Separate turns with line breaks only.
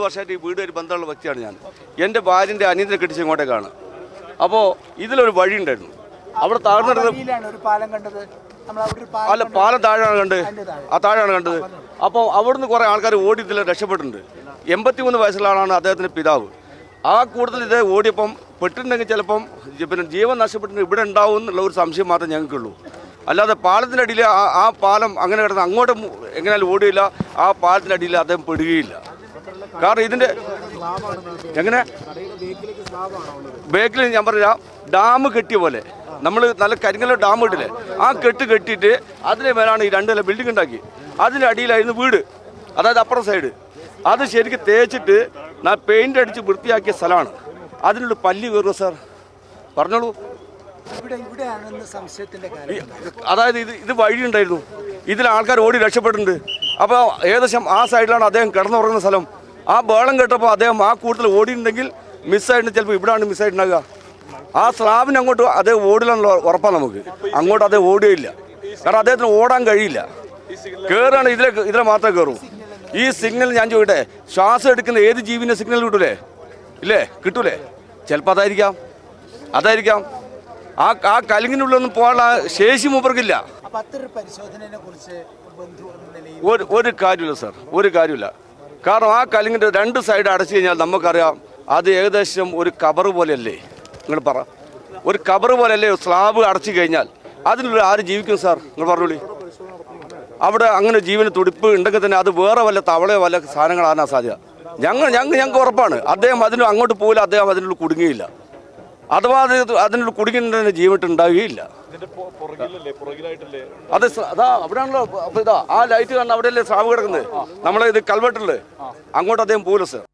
വർഷമായിട്ട് ഈ വീടുമായിട്ട് ബന്ധമുള്ള വ്യക്തിയാണ് ഞാൻ. എൻ്റെ ഭാര്യൻ്റെ അനിയത്തിനെ കെട്ടിച്ച് ഇങ്ങോട്ടേക്കാണ്. അപ്പോൾ ഇതിലൊരു വഴി ഉണ്ടായിരുന്നു. അവിടെ താഴ്ന്നിട്ട് അല്ല, പാലം താഴെയാണ് കണ്ടത്. ആ താഴെയാണ് കണ്ടത്. അപ്പോൾ അവിടുന്ന് കുറേ ആൾക്കാർ ഓടി ഇതിൽ രക്ഷപ്പെട്ടിട്ടുണ്ട്. 83 വയസ്സുള്ള ആളാണ് അദ്ദേഹത്തിൻ്റെ പിതാവ്. ആ കൂടുതൽ ഇതേ ഓടിയപ്പം പെട്ടിട്ടുണ്ടെങ്കിൽ ചിലപ്പം പിന്നെ ജീവൻ നഷ്ടപ്പെട്ടിട്ട് ഇവിടെ ഉണ്ടാവും എന്നുള്ള ഒരു സംശയം മാത്രമേ ഞങ്ങൾക്കുള്ളൂ. അല്ലാതെ പാലത്തിൻ്റെ അടിയിൽ ആ പാലം അങ്ങനെ കിടന്ന് അങ്ങോട്ട് എങ്ങനെയാലും ഓടിയില്ല. ആ പാലത്തിൻ്റെ അടിയിൽ അദ്ദേഹം പെടുകയില്ല. കാരണം ഇതിൻ്റെ എങ്ങനെ ബേക്കിൽ ഞാൻ പറയാം, ഡാം കെട്ടിയ പോലെ നമ്മൾ നല്ല കരിങ്കല്ല ഡാം കെട്ടില്ലേ, ആ കെട്ടിയിട്ട് അതിൻ്റെ മേലാണ് ഈ 2 നില ബിൽഡിംഗ് ഉണ്ടാക്കി. അതിൻ്റെ അടിയിലായിരുന്നു വീട്, അതായത് അപ്പുറം സൈഡ്. അത് ശരിക്കും തേച്ചിട്ട് പെയിൻ്റ് അടിച്ച് വൃത്തിയാക്കിയ സ്ഥലമാണ്. അതിനുള്ള പല്ലി കയറുമോ സാർ? പറഞ്ഞോളൂ. അതായത് ഇത് വഴിയുണ്ടായിരുന്നു, ഇതിൽ ആൾക്കാർ ഓടി രക്ഷപ്പെട്ടിട്ടുണ്ട്. അപ്പോൾ ഏകദേശം ആ സൈഡിലാണ് അദ്ദേഹം കിടന്നുറങ്ങുന്ന സ്ഥലം. ആ ബേളം കേട്ടപ്പോൾ അദ്ദേഹം ആ കൂടുതൽ ഓടിയിട്ടുണ്ടെങ്കിൽ മിസ്സായിട്ട് ചിലപ്പോൾ ഇവിടെയാണ് മിസ്സായിട്ടുണ്ടാകുക. ആ സ്ലാബിന് അങ്ങോട്ട് അദ്ദേഹം ഓടില്ലെന്നുള്ള ഉറപ്പാണ് നമുക്ക്. അങ്ങോട്ട് അദ്ദേഹം ഓടുകയില്ല, കാരണം അദ്ദേഹത്തിന് ഓടാൻ കഴിയില്ല. കയറുകയാണ് ഇതിലെ മാത്രമേ കയറൂ. ഈ സിഗ്നൽ ഞാൻ ചോദിക്കട്ടെ, ശ്വാസം എടുക്കുന്ന ഏത് ജീവിൻ്റെ സിഗ്നൽ കിട്ടൂലേ? ഇല്ലേ, കിട്ടൂലേ? ചിലപ്പോൾ അതായിരിക്കാം. ആ കലിങ്ങിനുള്ളൊന്നും പോകാനുള്ള ശേഷി മൂപ്പർക്കില്ല. ഒരു കാര്യമില്ല സാർ, ഒരു കാര്യമില്ല. കാരണം ആ കലിങ്ങിൻ്റെ 2 സൈഡ് അടച്ചു കഴിഞ്ഞാൽ നമുക്കറിയാം അത് ഏകദേശം ഒരു കബർ പോലെയല്ലേ. നിങ്ങൾ പറ, ഒരു കബർ പോലെയല്ലേ സ്ലാബ് അടച്ചു കഴിഞ്ഞാൽ? അതിനുള്ള ആര് ജീവിക്കും സാർ? നിങ്ങൾ പറഞ്ഞോളി. അവിടെ അങ്ങനെ ജീവന് തുടിപ്പ് ഉണ്ടെങ്കിൽ തന്നെ അത് വേറെ വല്ല തവളയോ വല്ല സാധനങ്ങളാണ് സാധ്യത. ഞങ്ങൾക്ക് ഉറപ്പാണ് അദ്ദേഹം അങ്ങോട്ട് പോകില്ല, അദ്ദേഹം അതിനുള്ള കുടുങ്ങിയില്ല. അഥവാ അതിനുള്ള കുടുങ്ങിൻ്റെ ജീവട്ടുണ്ടാവുകയില്ല. അത് അതാ അവിടെയാണല്ലോ, ആ ലൈറ്റ് കാണുന്ന അവിടെയല്ലേ സ്ലാബ് കിടക്കുന്നത്. നമ്മളെ ഇത് കൽവെട്ടല്ലേ, അങ്ങോട്ട് അദ്ദേഹം പോകില്ല സാർ.